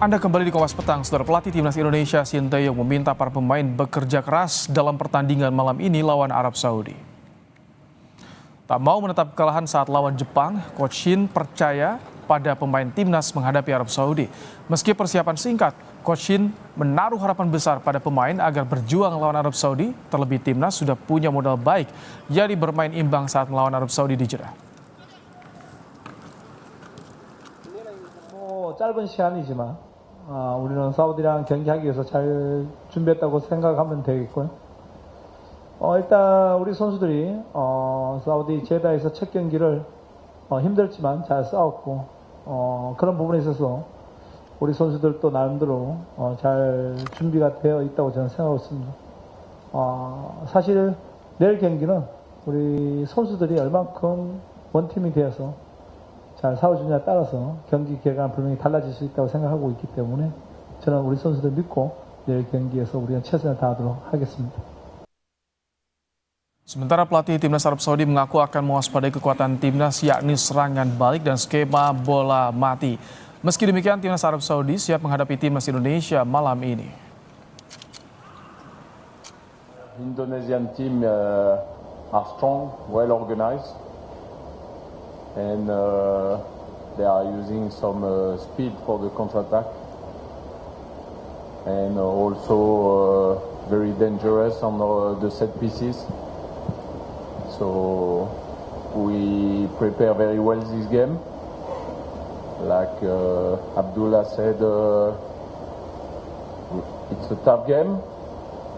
Anda kembali di Kompas Petang. Saudara, pelatih Timnas Indonesia Sinteyong meminta para pemain bekerja keras dalam pertandingan malam ini lawan Arab Saudi. Tak mau menetap kekalahan saat lawan Jepang, Coach Shin percaya pada pemain Timnas menghadapi Arab Saudi. Meski persiapan singkat, Coach Shin menaruh harapan besar pada pemain agar berjuang lawan Arab Saudi. Terlebih Timnas sudah punya modal baik, yakni bermain imbang saat melawan Arab Saudi di Jeddah. 짧은 시간이지만 우리는 사우디랑 경기하기 위해서 잘 준비했다고 생각하면 되겠고요. 일단 우리 선수들이 사우디 제다에서 첫 경기를 힘들지만 잘 싸웠고 그런 부분에 있어서 우리 선수들도 나름대로 잘 준비가 되어 있다고 저는 생각하고 있습니다. 사실 내일 경기는 우리 선수들이 얼만큼 원팀이 되어서 잘 싸워주냐에 따라서 경기 결과는 분명히 달라질 수 있다고 생각하고 있기 때문에 저는 우리 선수들 믿고 내일 경기에서 우리가 최선을 다하도록 하겠습니다. Sementara pelatih Timnas Arab Saudi mengaku akan mewaspadai kekuatan Timnas yakni serangan balik dan skema bola mati. Meski demikian, Timnas Arab Saudi siap menghadapi Timnas Indonesia malam ini. Indonesian team are strong, well organized. And they are using some speed for the counter-attack, and also very dangerous on the set pieces. So we prepare very well this game. Like Abdullah said, it's a tough game,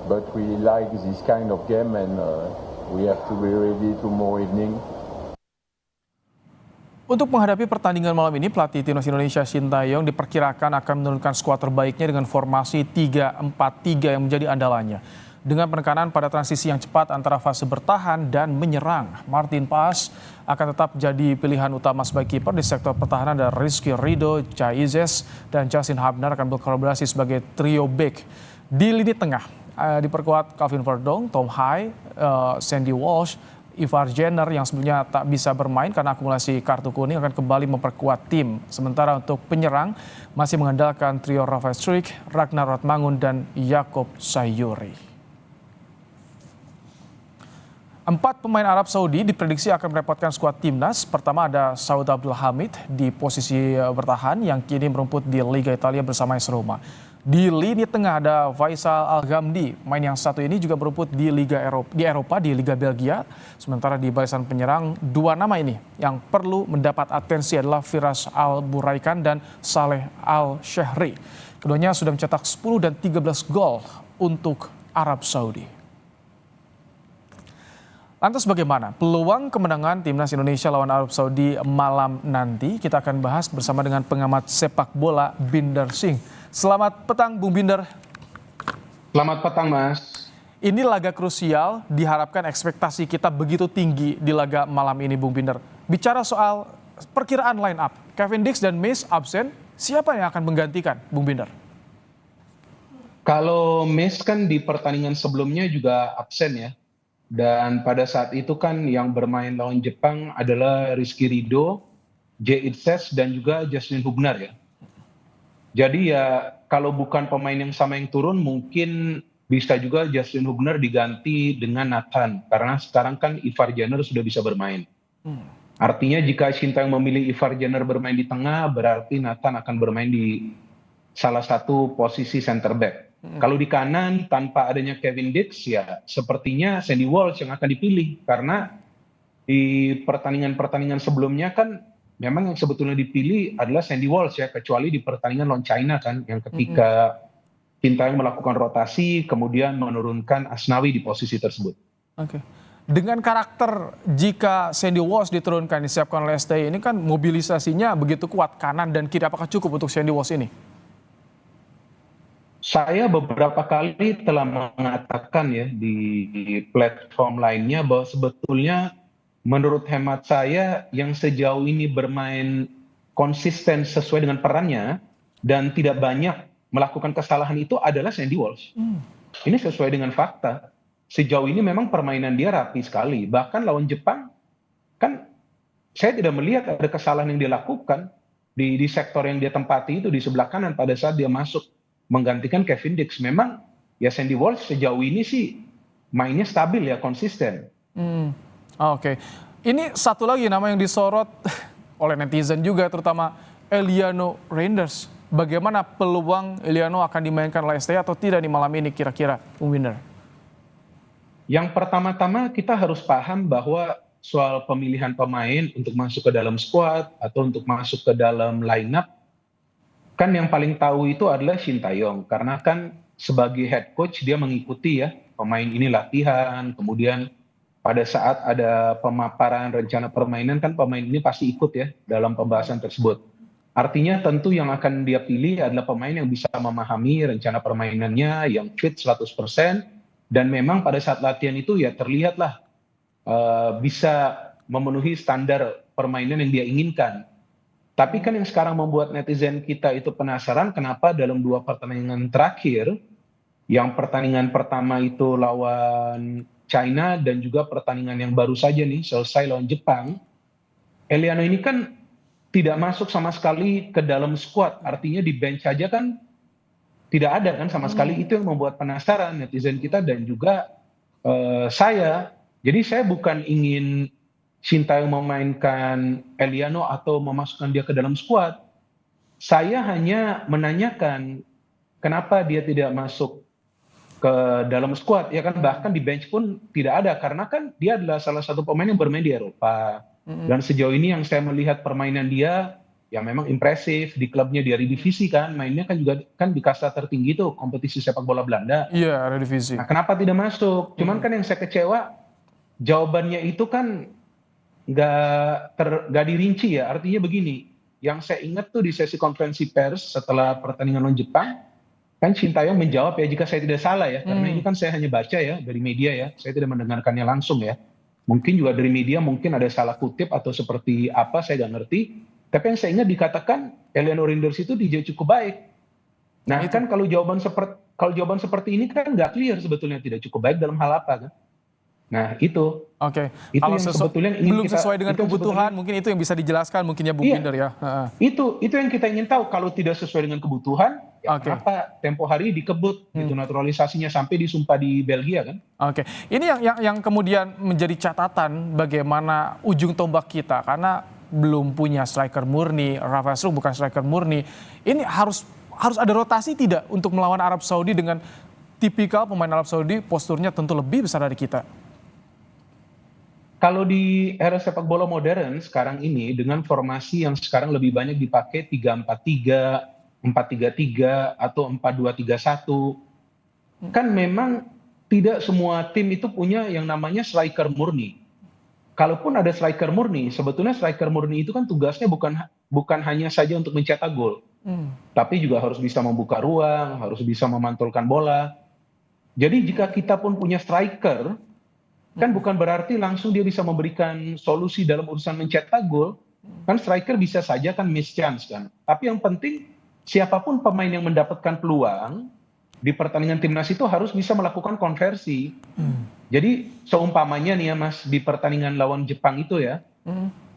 but we like this kind of game, and we have to be ready tomorrow evening. Untuk menghadapi pertandingan malam ini, pelatih Timnas Indonesia Sinteyong diperkirakan akan menurunkan skuad terbaiknya dengan formasi 3-4-3 yang menjadi andalannya. Dengan penekanan pada transisi yang cepat antara fase bertahan dan menyerang, Martin Paes akan tetap jadi pilihan utama sebagai kiper di sektor pertahanan, dan Rizky Ridho, Chai Izes, dan Justin Hubner akan berkolaborasi sebagai trio back. Di lini tengah diperkuat Calvin Verdong, Tom Hai, Sandy Walsh, Ivar Jenner yang sebelumnya tak bisa bermain karena akumulasi kartu kuning akan kembali memperkuat tim. Sementara untuk penyerang masih mengandalkan trio Rafael Struijk, Ragnar Ratmangun, dan Jakob Sayuri. 4 pemain Arab Saudi diprediksi akan merepotkan skuad Timnas. Pertama ada Saud Abdul Hamid di posisi bertahan yang kini merumput di Liga Italia bersama AS Roma. Di lini tengah ada Faisal Al-Ghamdi, main yang satu ini juga merumput di Eropa di Liga Belgia. Sementara di barisan penyerang, 2 nama ini yang perlu mendapat atensi adalah Firas Al-Buraikan dan Saleh Al-Shehri. Keduanya sudah mencetak 10 dan 13 gol untuk Arab Saudi. Lantas bagaimana peluang kemenangan Timnas Indonesia lawan Arab Saudi malam nanti? Kita akan bahas bersama dengan pengamat sepak bola Binder Singh. Selamat petang, Bung Binder. Selamat petang, Mas. Ini laga krusial, diharapkan ekspektasi kita begitu tinggi di laga malam ini, Bung Binder. Bicara soal perkiraan line up, Kevin Dix dan Mace absen, siapa yang akan menggantikan, Bung Binder? Kalau Mace kan di pertandingan sebelumnya juga absen ya. Dan pada saat itu kan yang bermain lawan Jepang adalah Rizky Ridho, Chai Izes, dan juga Justin Hubner ya. Jadi ya kalau bukan pemain yang sama yang turun, mungkin bisa juga Justin Hubner diganti dengan Nathan. Karena sekarang kan Ivar Jenner sudah bisa bermain. Artinya jika Sinteyong memilih Ivar Jenner bermain di tengah, berarti Nathan akan bermain di salah satu posisi center back. Kalau di kanan tanpa adanya Kevin Dix ya sepertinya Sandy Walsh yang akan dipilih. Karena di pertandingan-pertandingan sebelumnya kan memang yang sebetulnya dipilih adalah Sandy Walsh ya, kecuali di pertandingan lawan China kan, yang ketika Sinteyong melakukan rotasi kemudian menurunkan Asnawi di posisi tersebut. Oke. Dengan karakter jika Sandy Walsh diturunkan disiapkan oleh STI ini kan mobilisasinya begitu kuat kanan dan kiri, apakah cukup untuk Sandy Walsh ini? Saya beberapa kali telah mengatakan ya di platform lainnya bahwa sebetulnya menurut hemat saya yang sejauh ini bermain konsisten sesuai dengan perannya dan tidak banyak melakukan kesalahan itu adalah Sandy Walsh. Ini sesuai dengan fakta. Sejauh ini memang permainan dia rapi sekali. Bahkan lawan Jepang kan saya tidak melihat ada kesalahan yang dia lakukan. di sektor yang dia tempati itu di sebelah kanan pada saat dia masuk menggantikan Kevin Dix. Memang ya Sandy Walsh sejauh ini sih mainnya stabil ya, konsisten. Oke. Ini satu lagi nama yang disorot oleh netizen juga, terutama Eliano Reinders. Bagaimana peluang Eliano akan dimainkan oleh STI atau tidak di malam ini kira-kira, Bung Binder? Yang pertama-tama kita harus paham bahwa soal pemilihan pemain untuk masuk ke dalam squad atau untuk masuk ke dalam lineup, kan yang paling tahu itu adalah Shin Tae-yong, karena kan sebagai head coach dia mengikuti ya pemain ini latihan, kemudian pada saat ada pemaparan rencana permainan kan pemain ini pasti ikut ya dalam pembahasan tersebut. Artinya tentu yang akan dia pilih adalah pemain yang bisa memahami rencana permainannya, yang fit 100%, dan memang pada saat latihan itu ya terlihatlah bisa memenuhi standar permainan yang dia inginkan. Tapi kan yang sekarang membuat netizen kita itu penasaran kenapa dalam 2 pertandingan terakhir, yang pertandingan pertama itu lawan China dan juga pertandingan yang baru saja nih selesai lawan Jepang, Eliano ini kan tidak masuk sama sekali ke dalam squad, artinya di bench aja kan tidak ada kan sama sekali. Itu yang membuat penasaran netizen kita dan juga saya. Jadi saya bukan ingin Shin Tae-yong memainkan Eliano atau memasukkan dia ke dalam squad. Saya hanya menanyakan kenapa dia tidak masuk ke dalam squad, ya kan, bahkan di bench pun tidak ada, karena kan dia adalah salah satu pemain yang bermain di Eropa. Dan sejauh ini yang saya melihat permainan dia, ya memang impresif. Di klubnya di Eredivisie kan, mainnya kan juga kan di kasta tertinggi tuh, kompetisi sepak bola Belanda. Iya, Eredivisie. Nah, kenapa tidak masuk? Cuman kan yang saya kecewa, jawabannya itu kan nggak dirinci ya. Artinya begini, yang saya ingat tuh di sesi konferensi pers setelah pertandingan lawan Jepang, kan Shin Tae-yong menjawab ya, jika saya tidak salah ya, karena ini kan saya hanya baca ya dari media ya, saya tidak mendengarkannya langsung ya. Mungkin juga dari media mungkin ada salah kutip atau seperti apa, saya nggak ngerti. Tapi yang saya ingat dikatakan Eliano Reinders itu DJ cukup baik. Nah kan kalau jawaban seperti ini kan nggak clear sebetulnya, tidak cukup baik dalam hal apa kan. Nah itu. Oke. Itu Kalau yang sebetulnya ingin belum kita, sesuai dengan itu yang kebutuhan, mungkin itu yang bisa dijelaskan mungkin ya Bung Iya. Binder ya. Itu yang kita ingin tahu. Kalau tidak sesuai dengan kebutuhan, ya Oke. kenapa tempo hari dikebut itu naturalisasinya sampai disumpah di Belgia kan? Oke, ini yang kemudian menjadi catatan bagaimana ujung tombak kita, karena belum punya striker murni. Rafael Struijk bukan striker murni. Ini harus ada rotasi tidak untuk melawan Arab Saudi dengan tipikal pemain Arab Saudi, posturnya tentu lebih besar dari kita. Kalau di era sepak bola modern sekarang ini dengan formasi yang sekarang lebih banyak dipakai 3-4-3, 4-3-3 atau 4-2-3-1, kan memang tidak semua tim itu punya yang namanya striker murni. Kalaupun ada striker murni, sebetulnya striker murni itu kan tugasnya bukan hanya saja untuk mencetak gol, tapi juga harus bisa membuka ruang, harus bisa memantulkan bola. Jadi jika kita pun punya striker, kan bukan berarti langsung dia bisa memberikan solusi dalam urusan mencetak gol. Kan striker bisa saja kan miss chance kan. Tapi yang penting siapapun pemain yang mendapatkan peluang di pertandingan timnas itu harus bisa melakukan konversi. Jadi seumpamanya nih ya Mas, di pertandingan lawan Jepang itu ya,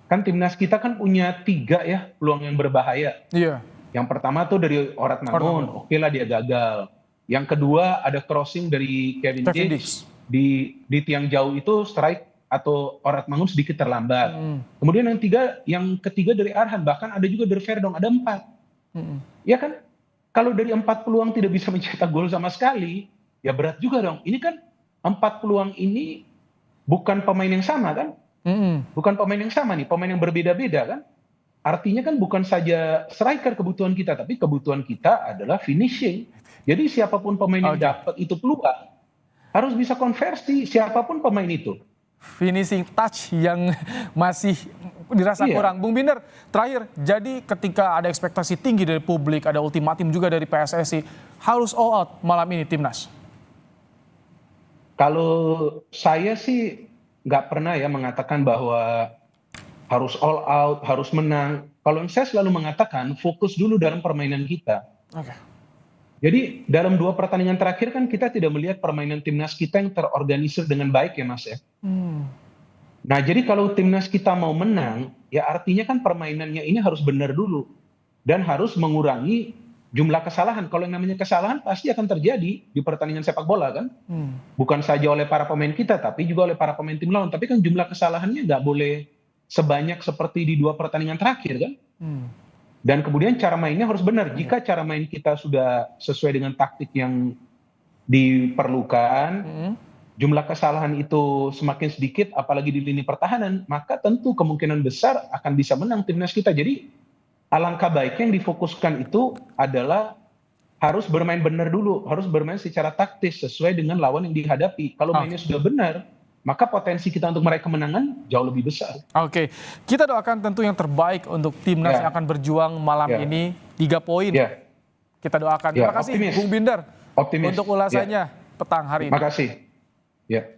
kan timnas kita kan punya 3 ya peluang yang berbahaya. Iya. Yang pertama tuh dari Orat Mangun, oke lah dia gagal. Yang kedua ada crossing dari Kevin Dix. Di tiang jauh itu strike atau Orat Mangun sedikit terlambat. Kemudian yang ketiga dari Arhan, bahkan ada juga dari Verdong, ada 4. Ya kan, kalau dari 4 peluang tidak bisa mencetak gol sama sekali, ya berat juga dong. Ini kan 4 peluang ini bukan pemain yang sama kan? Bukan pemain yang sama nih, pemain yang berbeda-beda kan? Artinya kan bukan saja striker kebutuhan kita, tapi kebutuhan kita adalah finishing. Jadi siapapun pemain yang dapat itu peluang, harus bisa konversi siapapun pemain itu. Finishing touch yang masih dirasa kurang. Bung Binder, terakhir, jadi ketika ada ekspektasi tinggi dari publik, ada ultimatum juga dari PSSI, harus all out malam ini timnas? Kalau saya sih nggak pernah ya mengatakan bahwa harus all out, harus menang. Kalau saya selalu mengatakan fokus dulu dalam permainan kita. Jadi dalam 2 pertandingan terakhir kan kita tidak melihat permainan timnas kita yang terorganisir dengan baik ya Mas ya. Nah jadi kalau timnas kita mau menang, ya artinya kan permainannya ini harus benar dulu. dan harus mengurangi jumlah kesalahan. Kalau yang namanya kesalahan pasti akan terjadi di pertandingan sepak bola kan. Bukan saja oleh para pemain kita, tapi juga oleh para pemain tim lawan. Tapi kan jumlah kesalahannya nggak boleh sebanyak seperti di 2 pertandingan terakhir kan. Dan kemudian cara mainnya harus benar. Jika cara main kita sudah sesuai dengan taktik yang diperlukan, jumlah kesalahan itu semakin sedikit, apalagi di lini pertahanan, maka tentu kemungkinan besar akan bisa menang timnas kita. Jadi alangkah baiknya yang difokuskan itu adalah harus bermain benar dulu, harus bermain secara taktis sesuai dengan lawan yang dihadapi. Kalau mainnya sudah benar, maka potensi kita untuk meraih kemenangan jauh lebih besar. Oke, kita doakan tentu yang terbaik untuk timnas yang akan berjuang malam ini, 3 poin. Kita doakan. Terima kasih Optimis. Bung Binder Optimis. untuk ulasannya petang hari ini. Terima kasih. Ya.